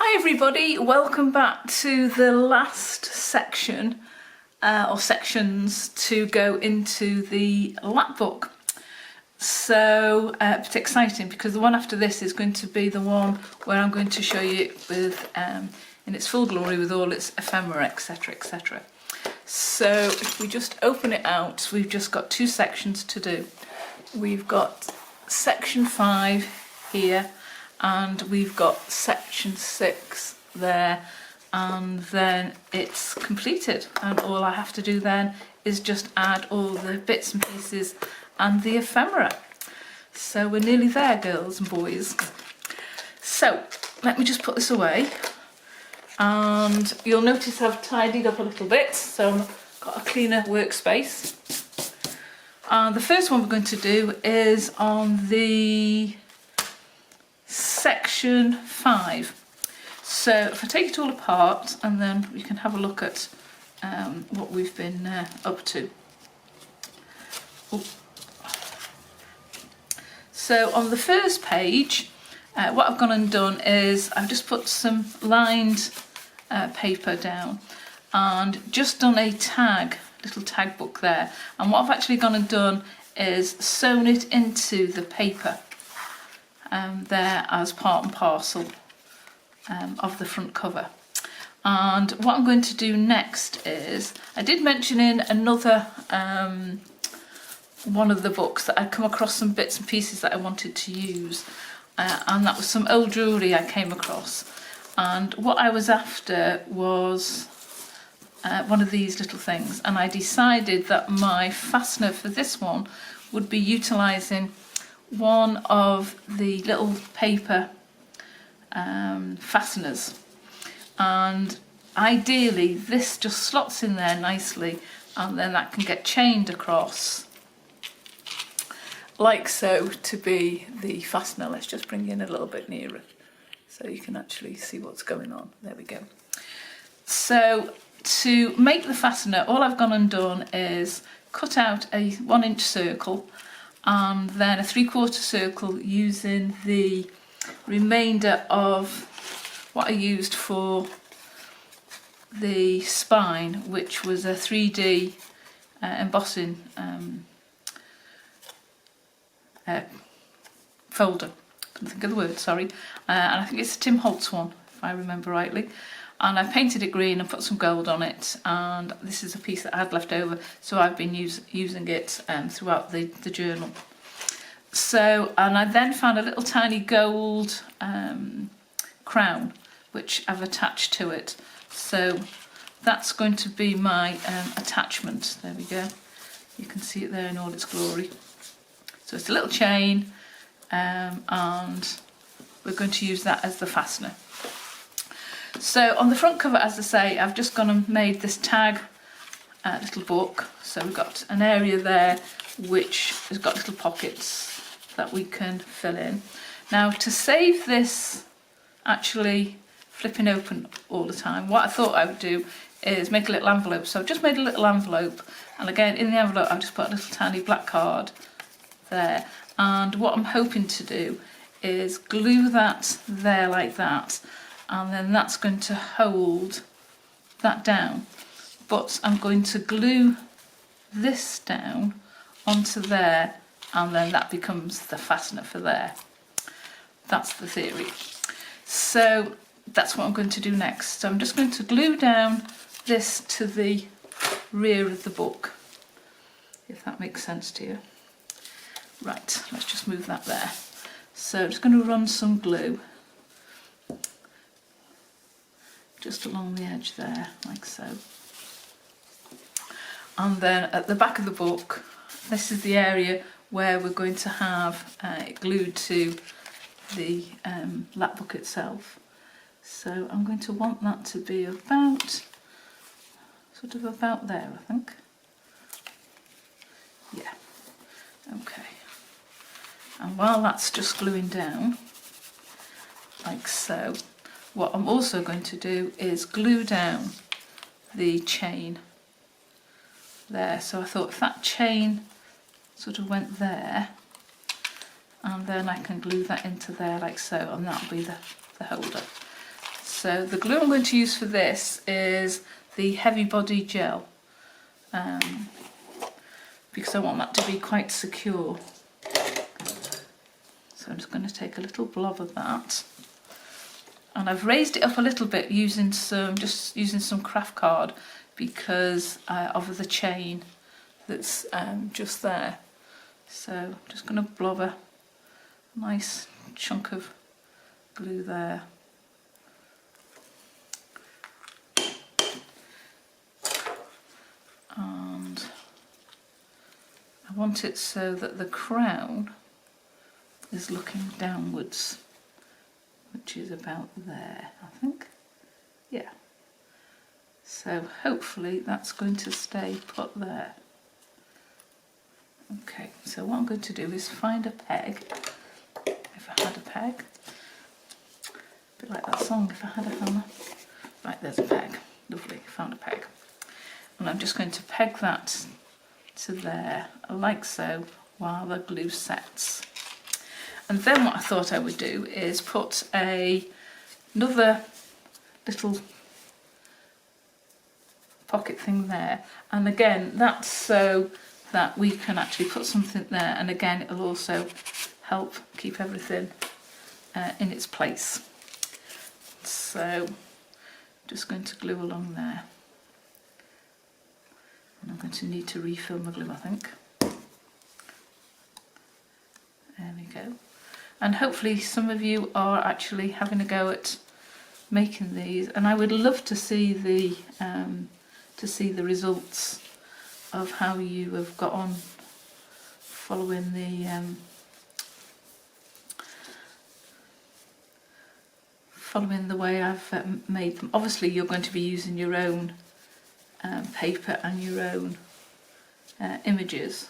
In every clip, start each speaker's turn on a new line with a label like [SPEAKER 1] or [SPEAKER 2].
[SPEAKER 1] Hi everybody, welcome back to the last section or sections to go into the lap book. So it's exciting because the one after this is going to be the one where I'm going to show you with in its full glory with all its ephemera, etc, etc. So if we just open it out, we've just got two sections to do. We've got section 5 here and we've got section 6 there, and then it's completed, and all I have to do then is just add all the bits and pieces and the ephemera. So we're nearly there, girls and boys. So let me just put this away, and you'll notice I've tidied up a little bit, so I've got a cleaner workspace. The first one we're going to do is on the section 5. So if I take it all apart, and then we can have a look at what we've been up to. Ooh. So on the first page, what I've gone and done is I've just put some lined paper down and just done a little tag book there. And what I've actually gone and done is sewn it into the paper there as part and parcel of the front cover. And what I'm going to do next is, I did mention in another one of the books that I'd come across some bits and pieces that I wanted to use, and that was some old jewellery I came across, and what I was after was one of these little things, and I decided that my fastener for this one would be utilising one of the little paper fasteners, and ideally this just slots in there nicely, and then that can get chained across like so to be the fastener. Let's just bring in a little bit nearer so you can actually see what's going on. There we go. So to make the fastener, all I've gone and done is cut out a 1-inch circle and then a 3/4 circle using the remainder of what I used for the spine, which was a 3D embossing folder. Couldn't think of the word, sorry. And I think it's a Tim Holtz one, if I remember rightly. And I painted it green and put some gold on it, and this is a piece that I had left over, so I've been using it throughout the journal. So, and I then found a little tiny gold crown which I've attached to it, so that's going to be my attachment. There we go, you can see it there in all its glory. So it's a little chain, and we're going to use that as the fastener. So on the front cover, as I say, I've just gone and made this tag little book. So we've got an area there which has got little pockets that we can fill in. Now, to save this actually flipping open all the time, what I thought I would do is make a little envelope. So I've just made a little envelope, and again in the envelope I've just put a little tiny black card there, and what I'm hoping to do is glue that there like that, and then that's going to hold that down, but I'm going to glue this down onto there, and then that becomes the fastener for there. That's the theory. So that's what I'm going to do next. So I'm just going to glue down this to the rear of the book, if that makes sense to you. Right, let's just move that there. So I'm just going to run some glue just along the edge there, like so. And then at the back of the book, this is the area where we're going to have it glued to the lap book itself. So I'm going to want that to be about, sort of about there, I think. Yeah, okay. And while that's just gluing down, like so, what I'm also going to do is glue down the chain there. So I thought if that chain sort of went there, and then I can glue that into there like so, and that'll be the holder. So the glue I'm going to use for this is the Heavy Body Gel, because I want that to be quite secure. So I'm just going to take a little blob of that, and I've raised it up a little bit using some craft card because of the chain that's just there. So I'm just going to blob a nice chunk of glue there. And I want it so that the crown is looking downwards, which is about there, I think. Yeah. So hopefully that's going to stay put there. Okay, so what I'm going to do is find a peg, if I had a peg. A bit like that song, if I had a hammer. Right, there's a peg. Lovely, found a peg. And I'm just going to peg that to there, like so, while the glue sets. And then what I thought I would do is put another little pocket thing there. And again, that's so that we can actually put something there, and again it'll also help keep everything in its place. So just going to glue along there. And I'm going to need to refill my glue, I think. There we go. And hopefully some of you are actually having a go at making these, and I would love to see the results of how you have got on following the way I've made them. Obviously you're going to be using your own paper and your own images,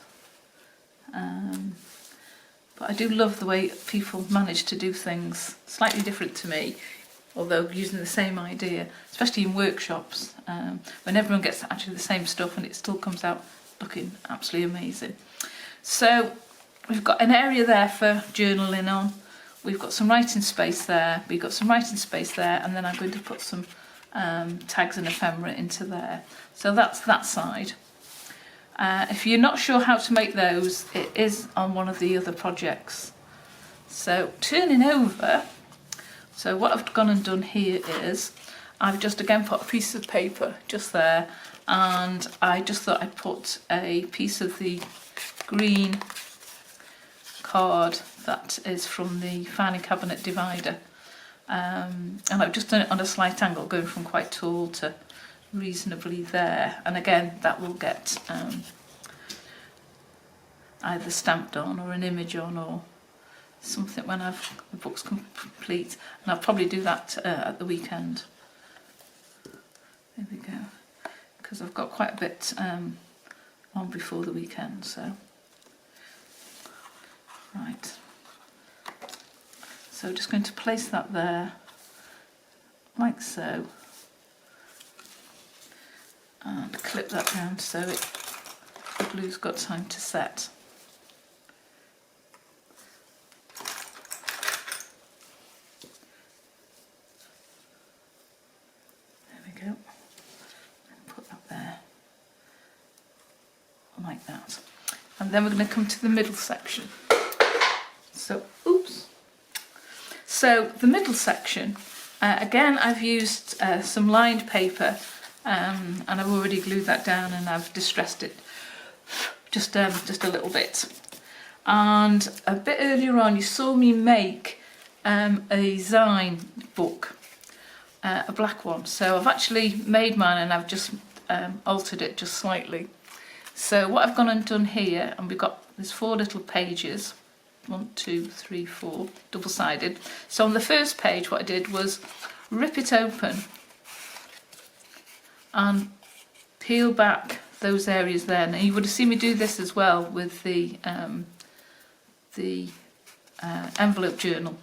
[SPEAKER 1] but I do love the way people manage to do things slightly different to me, although using the same idea, especially in workshops, when everyone gets actually the same stuff and it still comes out looking absolutely amazing. So we've got an area there for journaling on, we've got some writing space there, we've got some writing space there, and then I'm going to put some tags and ephemera into there. So that's that side. If you're not sure how to make those, it is on one of the other projects. So turning over, so what I've gone and done here is I've just again put a piece of paper just there, and I just thought I'd put a piece of the green card that is from the filing cabinet divider, and I've just done it on a slight angle, going from quite tall to reasonably there, and again that will get either stamped on or an image on or something when the book's complete, and I'll probably do that at the weekend. There we go, because I've got quite a bit on before the weekend. So right, so just going to place that there like so, and clip that down so the glue's got time to set. Like that, and then we're going to come to the middle section. So the middle section, again I've used some lined paper, and I've already glued that down, and I've distressed it just a little bit. And a bit earlier on you saw me make a zine book, a black one, so I've actually made mine and I've just altered it just slightly. So what I've gone and done here, and there's 4 little pages, 1, 2, 3, 4, double-sided. So on the first page what I did was rip it open and peel back those areas there. Now you would have seen me do this as well with the envelope journal,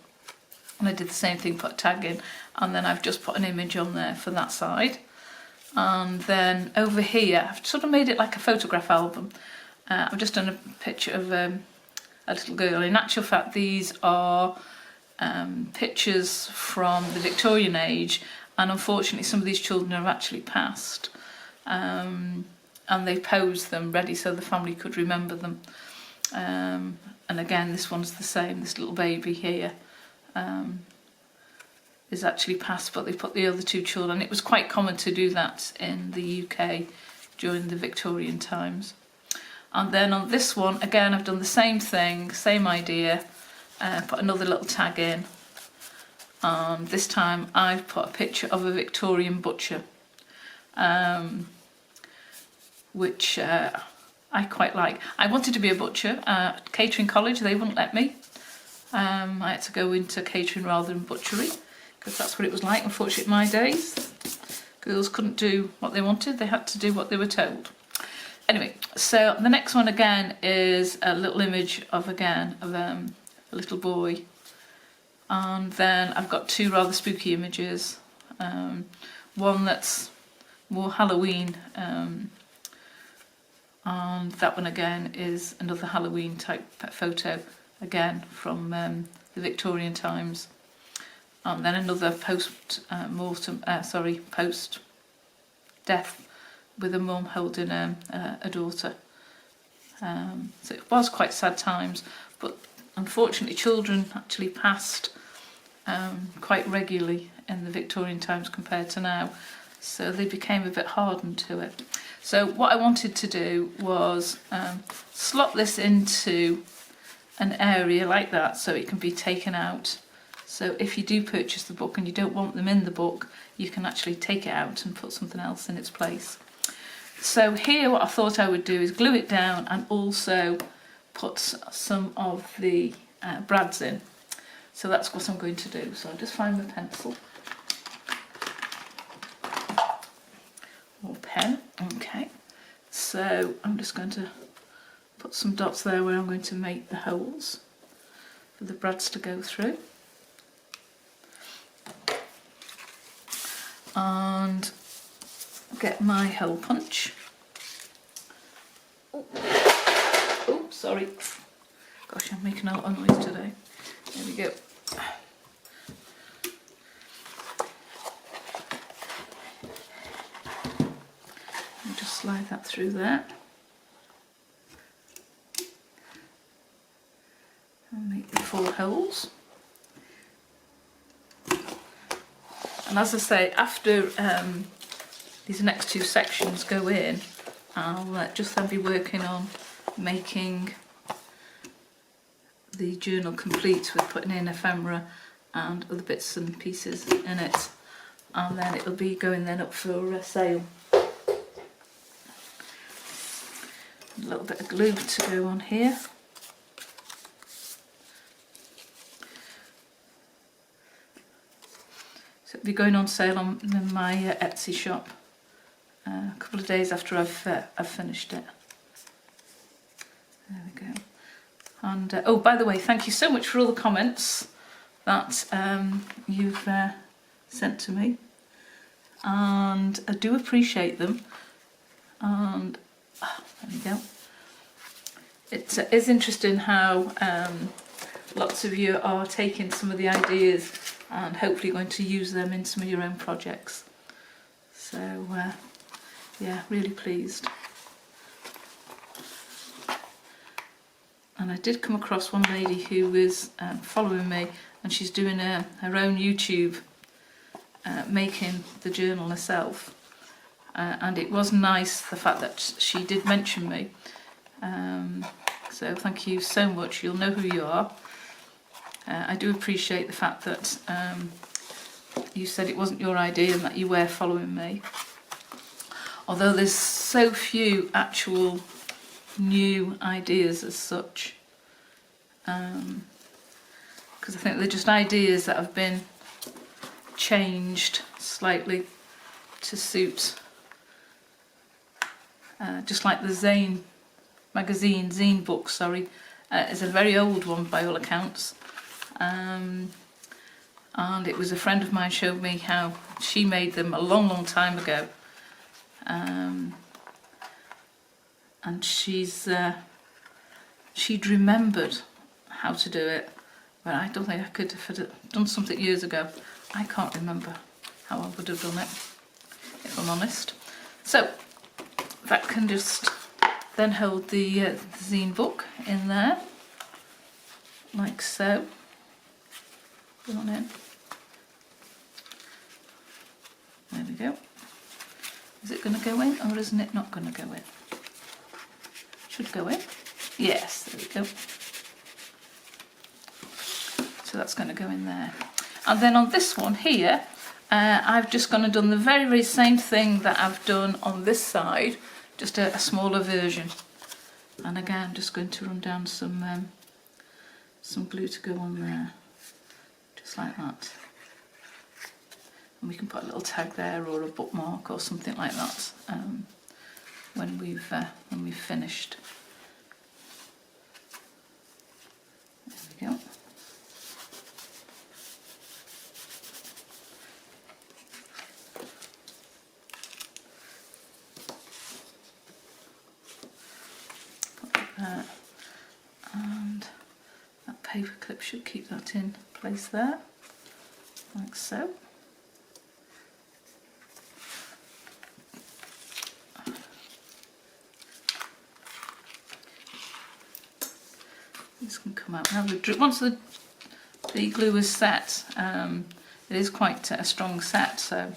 [SPEAKER 1] and I did the same thing, put a tag in, and then I've just put an image on there for that side. And then over here I've sort of made it like a photograph album. I've just done a picture of a little girl. In actual fact these are pictures from the Victorian age, and unfortunately some of these children are actually passed, and they posed them ready so the family could remember them. And again, this one's the same. This little baby here is actually passed, but they put the other two children. It was quite common to do that in the UK during the Victorian times. And then on this one, again, I've done the same thing, same idea, put another little tag in. And this time I've put a picture of a Victorian butcher, which I quite like. I wanted to be a butcher at catering college. They wouldn't let me. I had to go into catering rather than butchery, because that's what it was like, unfortunately, in my days. Girls couldn't do what they wanted, they had to do what they were told. Anyway, so the next one again is a little image of a little boy. And then I've got two rather spooky images. One that's more Halloween, and that one again is another Halloween type photo, again from the Victorian times. And then another post death with a mum holding a daughter. So it was quite sad times, but unfortunately children actually passed quite regularly in the Victorian times compared to now, so they became a bit hardened to it. So what I wanted to do was slot this into an area like that so it can be taken out. So if you do purchase the book and you don't want them in the book, you can actually take it out and put something else in its place. So here what I thought I would do is glue it down and also put some of the brads in. So that's what I'm going to do. So I'll just find my pencil or pen. Okay, so I'm just going to put some dots there where I'm going to make the holes for the brads to go through. And get my hole punch. Oh, sorry. Gosh, I'm making a lot of noise today. There we go. And just slide that through there. And make the 4 holes. And as I say, after these next 2 sections go in, I'll just then be working on making the journal complete with putting in ephemera and other bits and pieces in it, and then it'll be going then up for sale. A little bit of glue to go on here. So it'll be going on sale on my Etsy shop a couple of days after I've finished it. There we go. And oh, by the way, thank you so much for all the comments that you've sent to me, and I do appreciate them. And there we go. It is interesting how lots of you are taking some of the ideas and hopefully going to use them in some of your own projects. So yeah, really pleased. And I did come across one lady who was following me, and she's doing her own YouTube making the journal herself, and it was nice the fact that she did mention me, so thank you so much. You'll know who you are. I do appreciate the fact that you said it wasn't your idea and that you were following me, although there's so few actual new ideas as such, because I think they're just ideas that have been changed slightly to suit, just like the zine book, sorry, is a very old one by all accounts, and it was a friend of mine showed me how she made them a long time ago, and she'd remembered how to do it, But I don't think I could, if I'd done something years ago. I can't remember how I would have done it, if I'm honest. So that can just then hold the zine book in there, like so. Put on in. There we go. Is it going to go in, or isn't it not going to go in? Should go in. Yes, there we go. So that's going to go in there. And then on this one here, I've just gone and done the very, very same thing that I've done on this side, just a smaller version. And again, I'm just going to run down some glue to go on there, just like that. And we can put a little tag there or a bookmark or something like that when we've finished. There we go. And that paper clip should keep that in place there, like so. This can come out now. Once the glue is set, it is quite a strong set, so,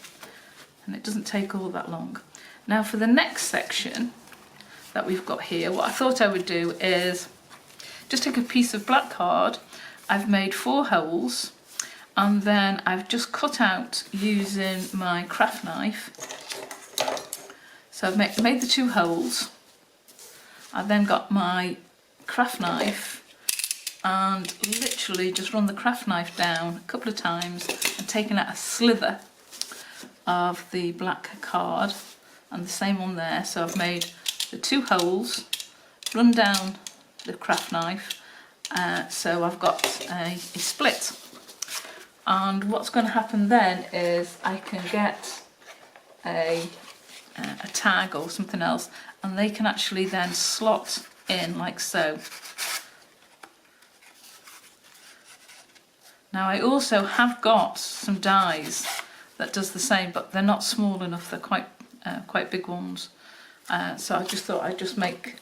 [SPEAKER 1] and it doesn't take all that long. Now for the next section that we've got here, what I thought I would do is just take a piece of black card. I've made 4 holes, and then I've just cut out using my craft knife. So I've made the 2 holes. I've then got my craft knife and literally just run the craft knife down a couple of times and taken out a slither of the black card, and the same on there. So I've made the 2 holes, run down the craft knife, so I've got a split. And what's going to happen then is I can get a tag or something else, and they can actually then slot in like so. Now I also have got some dies that does the same, but they're not small enough, they're quite big ones. So I just thought I'd just make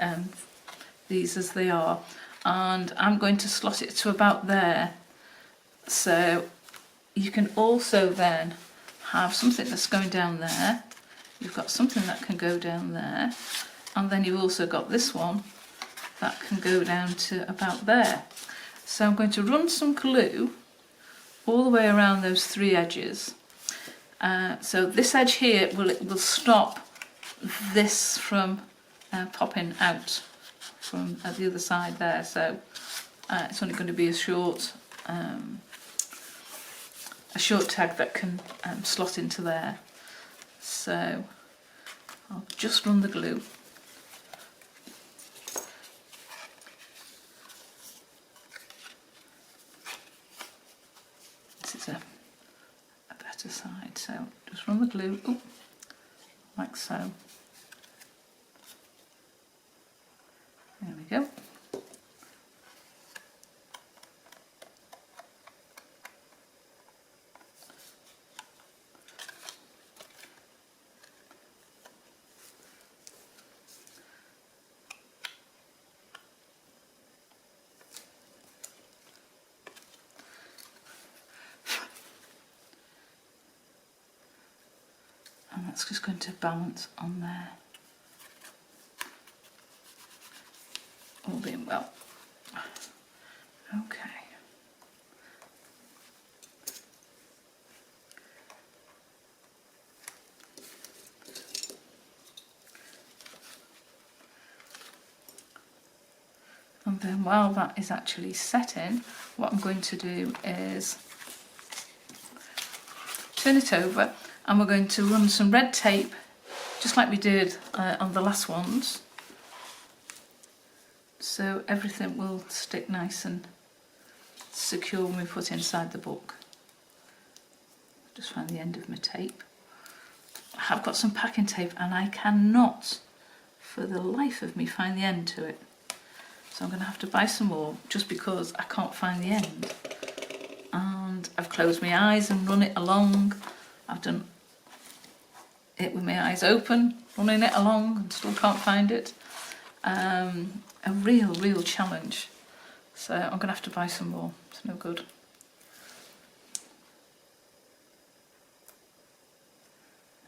[SPEAKER 1] these as they are, and I'm going to slot it to about there. So you can also then have something that's going down there, you've got something that can go down there, and then you've also got this one that can go down to about there. So I'm going to run some glue all the way around those 3 edges. So this edge here will stop this from popping out from the other side there. So it's only going to be a short tag that can slot into there. So I'll just run the glue. This is a better side, so just run the glue, like so. There we go. And that's just going to balance on there. All being well. Okay. And then while that is actually setting, what I'm going to do is turn it over, and we're going to run some red tape, just like we did on the last ones. So everything will stick nice and secure when we put it inside the book. Just find the end of my tape. I have got some packing tape and I cannot for the life of me find the end to it. So I'm going to have to buy some more just because I can't find the end. closed my eyes and run it along. I've done it with my eyes open, running it along, and still can't find it. A real challenge. So I'm going to have to buy some more. It's no good.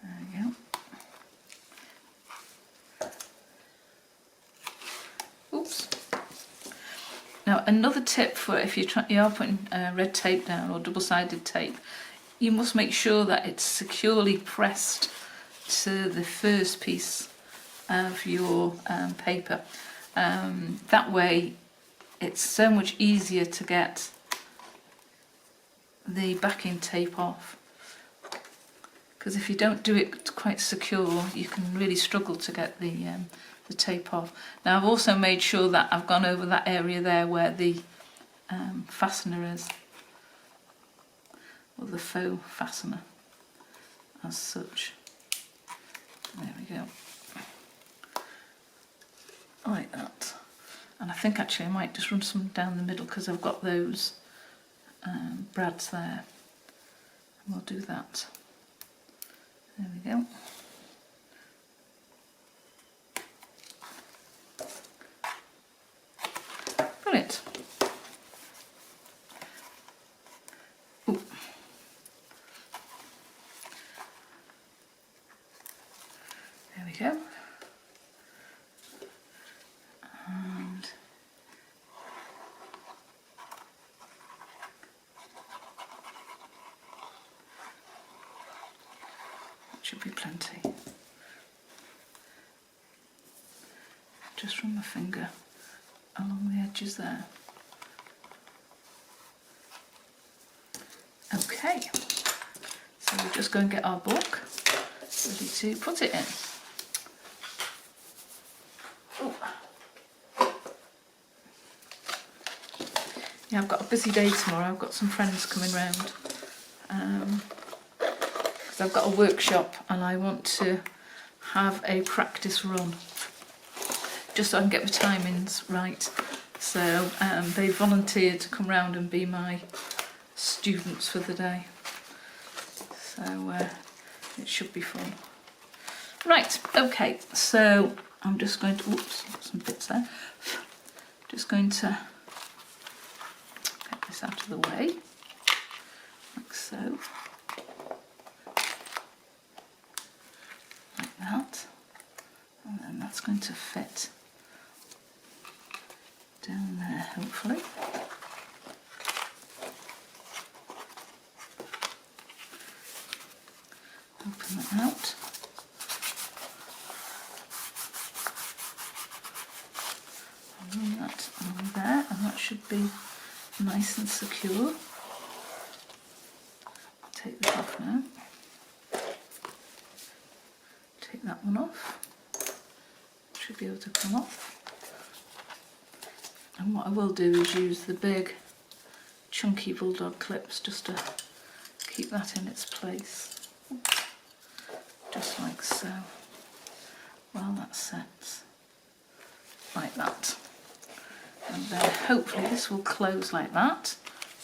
[SPEAKER 1] There we go. Oops. Now another tip for if you are putting red tape down or double-sided tape, you must make sure that it's securely pressed to the first piece of your paper. That way it's so much easier to get the backing tape off, because if you don't do it quite secure you can really struggle to get the tape off. Now I've also made sure that I've gone over that area there where the fastener is, or the faux fastener as such. There we go, like that. And I think actually I might just run some down the middle because I've got those brads there. And we'll do that. There we go. Brilliant. Ooh. There we go. And that should be plenty. Just run my finger along the edges there. Okay, so we'll just go and get our book ready to put it in. Ooh. Yeah, I've got a busy day tomorrow. I've got some friends coming round because I've got a workshop and I want to have a practice run just so I can get the timings right. So they volunteered to come round and be my students for the day. So it should be fun. Right, okay, so I'm just going to, oops, some bits there. Just going to get this out of the way, like so. Like that. And then that's going to fit down there, hopefully. Open that out. And run that on there, and that should be nice and secure. I'll take this off now. Take that one off. Should be able to come off. And what I will do is use the big chunky bulldog clips just to keep that in its place. Just like so. While that sets. Like that. And then hopefully this will close like that.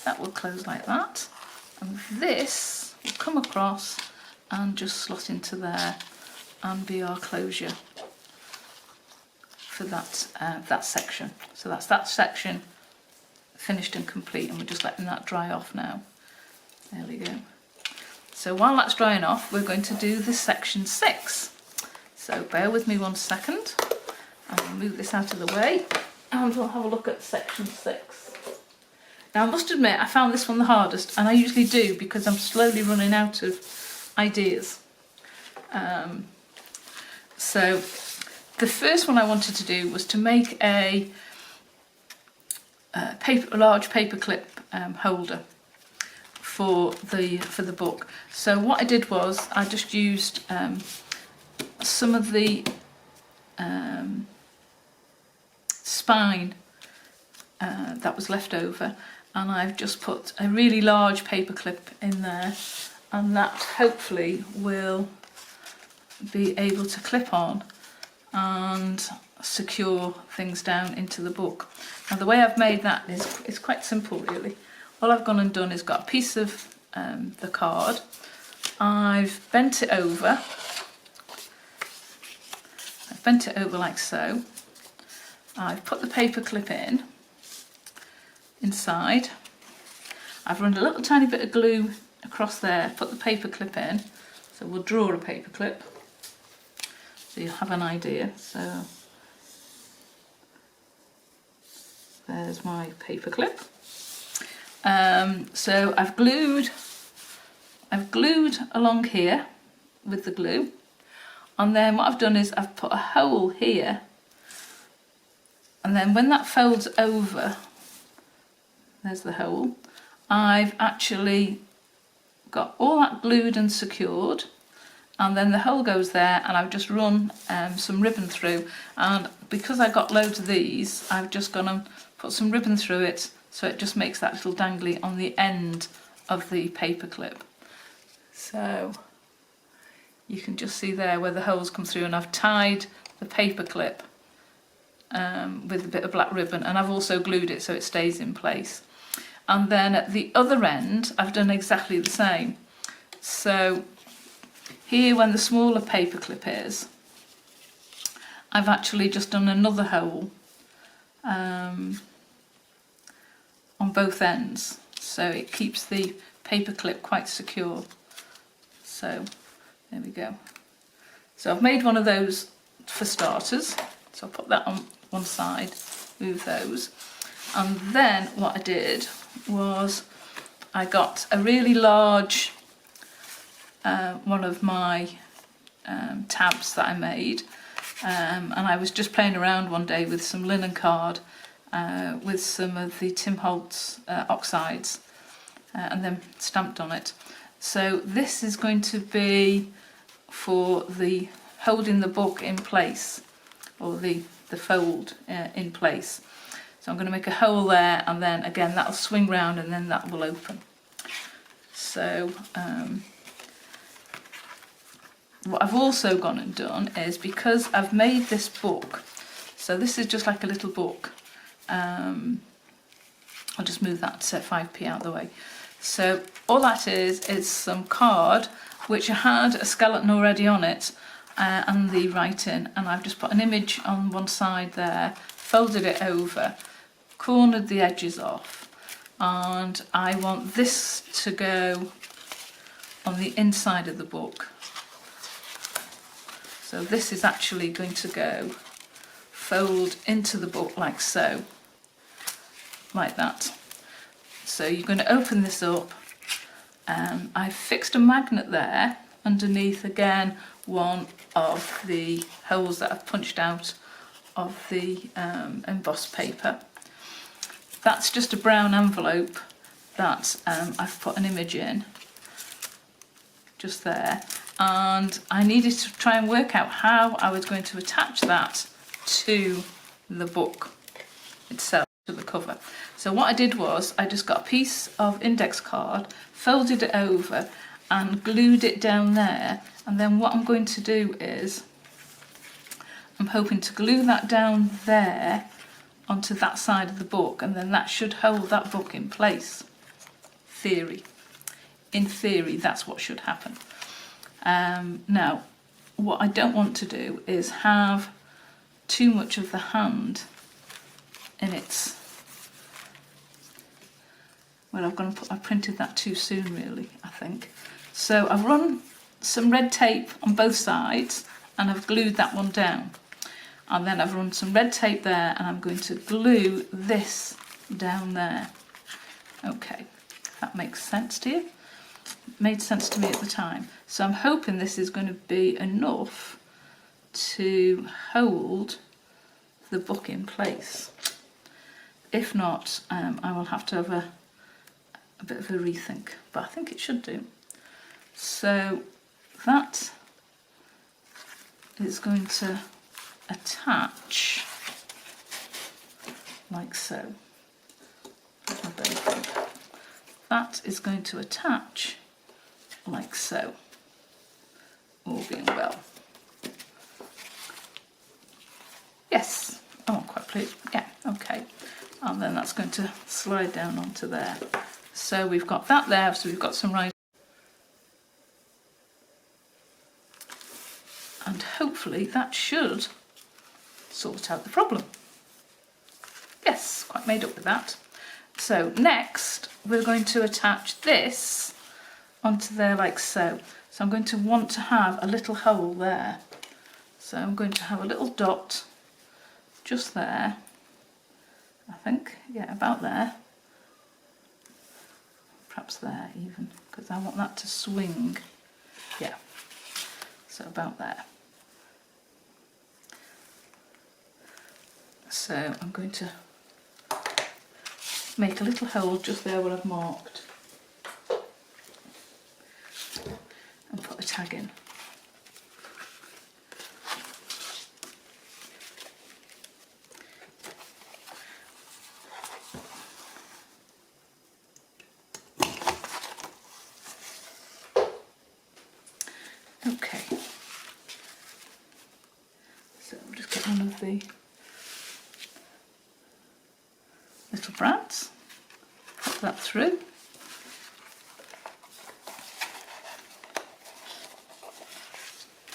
[SPEAKER 1] That will close like that. And this will come across and just slot into there and be our closure for that section. So that's that section finished and complete, and we're just letting that dry off now. There we go. So while that's drying off, we're going to do the section 6. So bear with me 1 second. I'll move this out of the way and we'll have a look at section 6. Now I must admit I found this one the hardest, and I usually do because I'm slowly running out of ideas. So the first one I wanted to do was to make a large paperclip holder for the book. So what I did was I just used some of the spine that was left over, and I've just put a really large paperclip in there, and that hopefully will be able to clip on and secure things down into the book. Now the way I've made that is quite simple really. all I've gone and done is got a piece of the card. I've bent it over. I've bent it over like so. I've put the paper clip in inside. I've run a little tiny bit of glue across there, put the paper clip in. So we'll draw a paper clip so you'll have an idea. So there's my paper clip. So I've glued along here with the glue, and then what I've done is I've put a hole here, and then when that folds over, there's the hole, I've actually got all that glued and secured, and then the hole goes there, and I've just run some ribbon through, and because I got loads of these, I've just gone and put some ribbon through it, so it just makes that little dangly on the end of the paper clip. So you can just see there where the holes come through, and I've tied the paper clip with a bit of black ribbon, and I've also glued it so it stays in place. And then at the other end I've done exactly the same. So here, when the smaller paper clip is, I've actually just done another hole on both ends, so it keeps the paper clip quite secure. So there we go. So I've made one of those for starters, so I'll put that on one side, move those, and then what I did was I got a really large one of my tabs that I made, and I was just playing around one day with some linen card with some of the Tim Holtz oxides and then stamped on it. So this is going to be for the holding the book in place, or the fold in place. So I'm going to make a hole there, and then again that'll swing round and then that will open. So what I've also gone and done is, because I've made this book, so this is just like a little book. I'll just move that 5p out of the way. So all that is some card which had a skeleton already on it and the writing, and I've just put an image on one side there, folded it over, cornered the edges off, and I want this to go on the inside of the book. So this is actually going to go fold into the book like so, like that. So you're going to open this up. I've fixed a magnet there underneath, again, one of the holes that I've punched out of the embossed paper. That's just a brown envelope that I've put an image in, just there. And I needed to try and work out how I was going to attach that to the book itself, to the cover. So what I did was I just got a piece of index card, folded it over and glued it down there, and then what I'm going to do is I'm hoping to glue that down there onto that side of the book, and then that should hold that book in place. In theory that's what should happen. Now what I don't want to do is have too much of the hand in its, well, I printed that too soon really, I think. So I've run some red tape on both sides and I've glued that one down, and then I've run some red tape there and I'm going to glue this down there. Okay, that makes sense to you? It made sense to me at the time. So I'm hoping this is going to be enough to hold the book in place. If not, I will have to have a bit of a rethink, but I think it should do. So that is going to attach like so. That is going to attach like so, all being well. Yes, I'm not quite pleased. Yeah, okay. And then that's going to slide down onto there. So we've got that there, so we've got some writing. And hopefully that should sort out the problem. Yes, quite made up with that. So next we're going to attach this onto there like so. So I'm going to want to have a little hole there. So I'm going to have a little dot just there, I think, yeah, about there. Perhaps there even, because I want that to swing. Yeah, so about there. So I'm going to make a little hole just there where I've marked and put a tag in. Okay, so I'll just get one of the little brads, pop that through,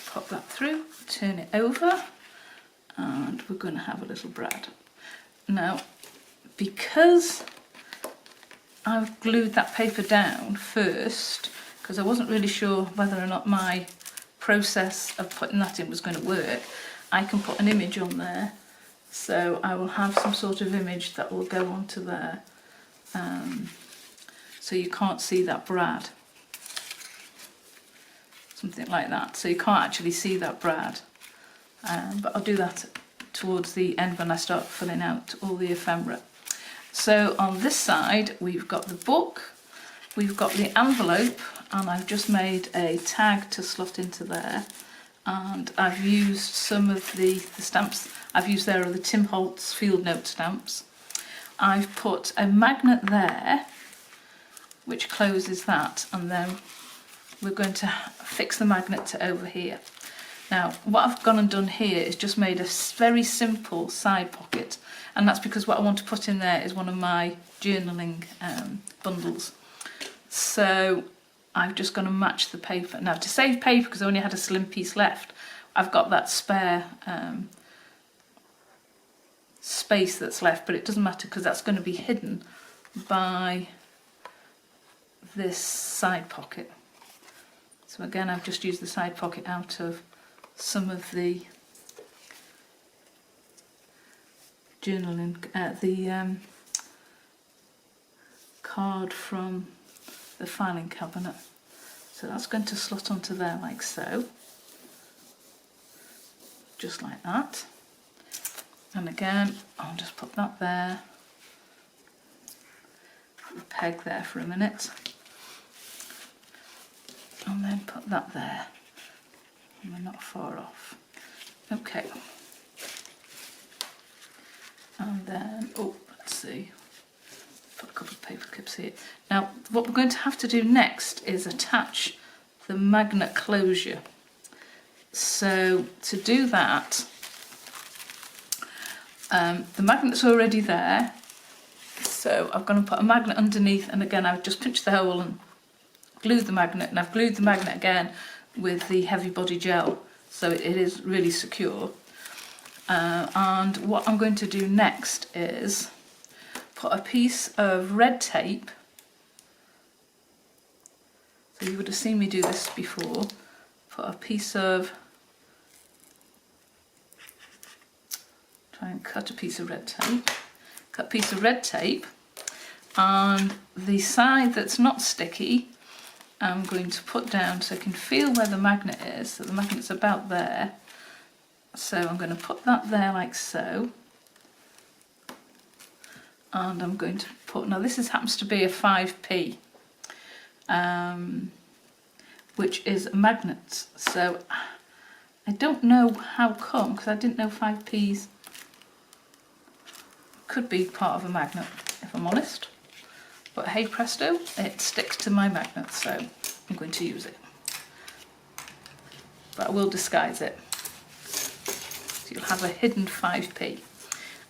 [SPEAKER 1] pop that through, turn it over, and we're going to have a little brad. Now, because I've glued that paper down first, because I wasn't really sure whether or not my process of putting that in was going to work, I can put an image on there. So I will have some sort of image that will go onto there, so you can't see that brad, something like that. So you can't actually see that brad, but I'll do that towards the end when I start filling out all the ephemera. So on this side we've got the book, we've got the envelope, and I've just made a tag to slot into there, and I've used some of the stamps I've used there are the Tim Holtz field note stamps. I've put a magnet there which closes that, and then we're going to fix the magnet to over here. Now what I've gone and done here is just made a very simple side pocket, and that's because what I want to put in there is one of my journaling bundles. So I've just gone to match the paper. Now to save paper, because I only had a slim piece left, I've got that spare space that's left, but it doesn't matter because that's going to be hidden by this side pocket. So again, I've just used the side pocket out of some of the journaling, the card from the filing cabinet. So that's going to slot onto there like so, just like that. And again, I'll just put that there, put the peg there for a minute, and then put that there, and we're not far off. Okay, and then, oh, let's see, put a couple of paper clips here. Now, what we're going to have to do next is attach the magnet closure. So to do that, the magnet's already there, so I'm going to put a magnet underneath, and again I've just pinched the hole and glued the magnet, and I've glued the magnet again with the heavy body gel, so it is really secure. And what I'm going to do next is put a piece of red tape, so you would have seen me do this before, put a piece of, try and cut a piece of red tape, cut a piece of red tape, and the side that's not sticky I'm going to put down so I can feel where the magnet is. So the magnet's about there, so I'm going to put that there like so, and I'm going to put, now this happens to be a 5p, which is a magnet, so I don't know how come, because I didn't know 5p's could be part of a magnet, if I'm honest. But hey presto, it sticks to my magnet, so I'm going to use it. But I will disguise it. So you'll have a hidden 5p.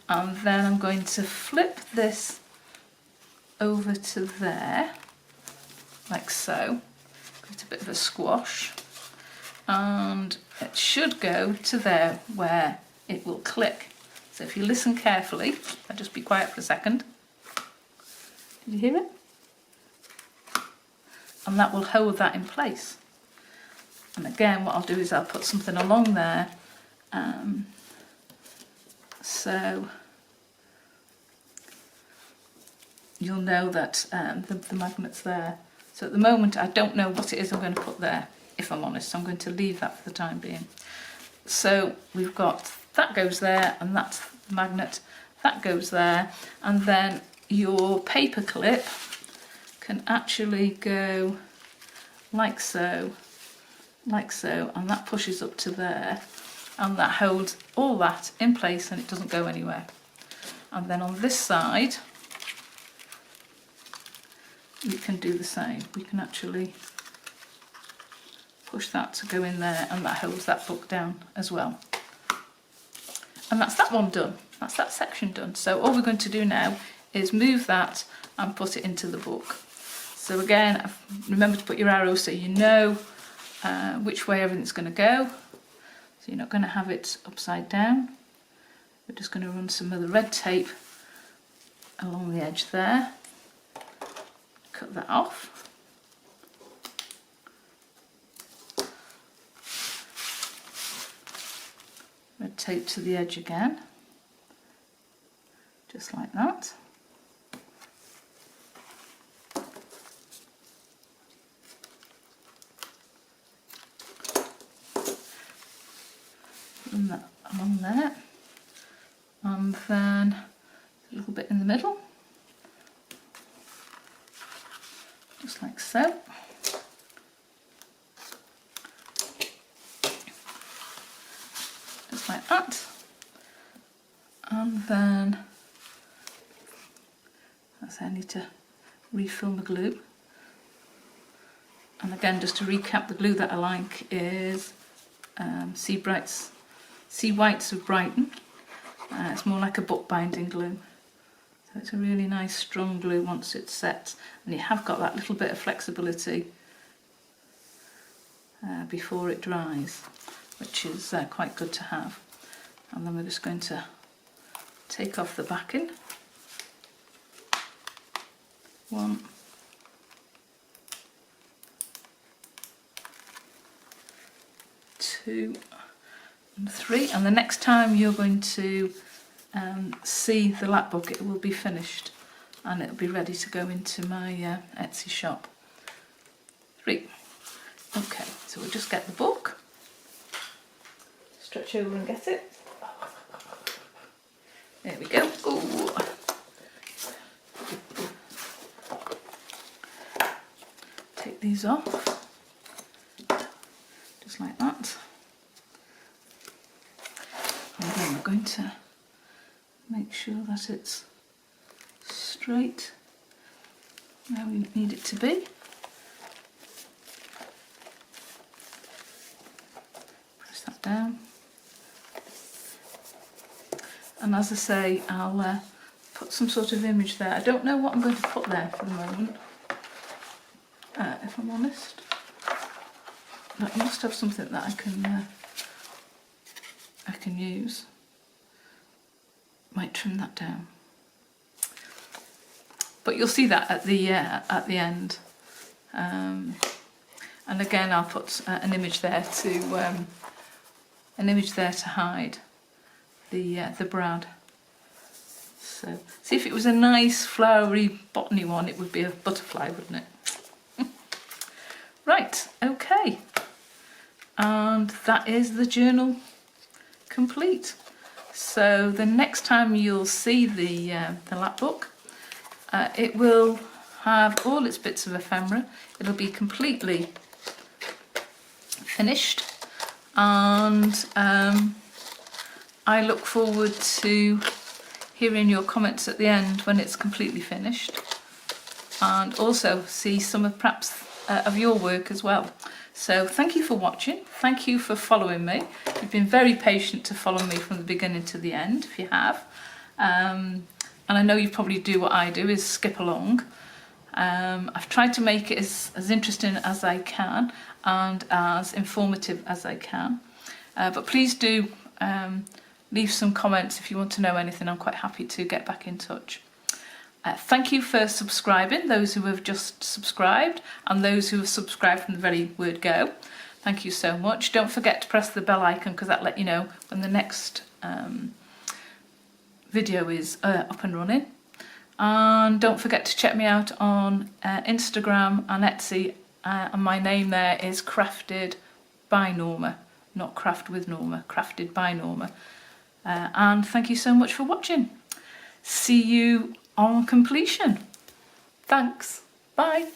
[SPEAKER 1] And then I'm going to flip this over to there, like so. Give it a bit of a squash, and it should go to there where it will click. So if you listen carefully, I'll just be quiet for a second. Did you hear it? And that will hold that in place. And again, what I'll do is I'll put something along there, so you'll know that the magnet's there. So at the moment I don't know what it is I'm going to put there, if I'm honest. I'm going to leave that for the time being. So we've got that goes there, and that's the magnet, that goes there, and then your paper clip can actually go like so, and that pushes up to there, and that holds all that in place and it doesn't go anywhere. And then on this side we can do the same. We can actually push that to go in there, and that holds that book down as well. And that's that one done. That's that section done. So all we're going to do now is move that and put it into the book. So again, remember to put your arrow so you know which way everything's going to go. So you're not going to have it upside down. We're just going to run some of the red tape along the edge there. Cut that off. Red tape to the edge again, just like that. Run that along there, and then a little bit in the middle, just like so. Just like that. And then I need to refill my glue. And again, just to recap, the glue that I like is Sea Whites of Brighton. It's more like a bookbinding glue. So it's a really nice strong glue once it's set, and you have got that little bit of flexibility before it dries, which is quite good to have. And then we're just going to take off the backing. 1, 2, and 3. And the next time you're going to see the lap book, it will be finished and it'll be ready to go into my Etsy shop. 3. Okay, so we'll just get the book. Stretch over and get it. There we go. Ooh. Take these off, just like that. And then we're going to make sure that it's straight where we need it to be. Press that down. And as I say, I'll put some sort of image there. I don't know what I'm going to put there for the moment, if I'm honest. But I must have something that I can use. Might trim that down. But you'll see that at the end. And again, I'll put an image there to hide the brad. So see, if it was a nice flowery botany one, it would be a butterfly, wouldn't it? Right, okay, and that is the journal complete. So the next time you'll see the lap book, it will have all its bits of ephemera. It'll be completely finished, and I look forward to hearing your comments at the end when it's completely finished, and also see some of perhaps of your work as well. So thank you for watching, thank you for following me. You've been very patient to follow me from the beginning to the end, if you have. and I know you probably do what I do, is skip along. I've tried to make it as interesting as I can and as informative as I can. But please do leave some comments if you want to know anything. I'm quite happy to get back in touch. Thank you for subscribing, those who have just subscribed and those who have subscribed from the very word go. Thank you so much. Don't forget to press the bell icon because that'll let you know when the next video is up and running. And don't forget to check me out on Instagram and Etsy, and my name there is Crafted by Norma, not Craft with Norma, Crafted by Norma. And thank you so much for watching. See you on completion. Thanks. Bye.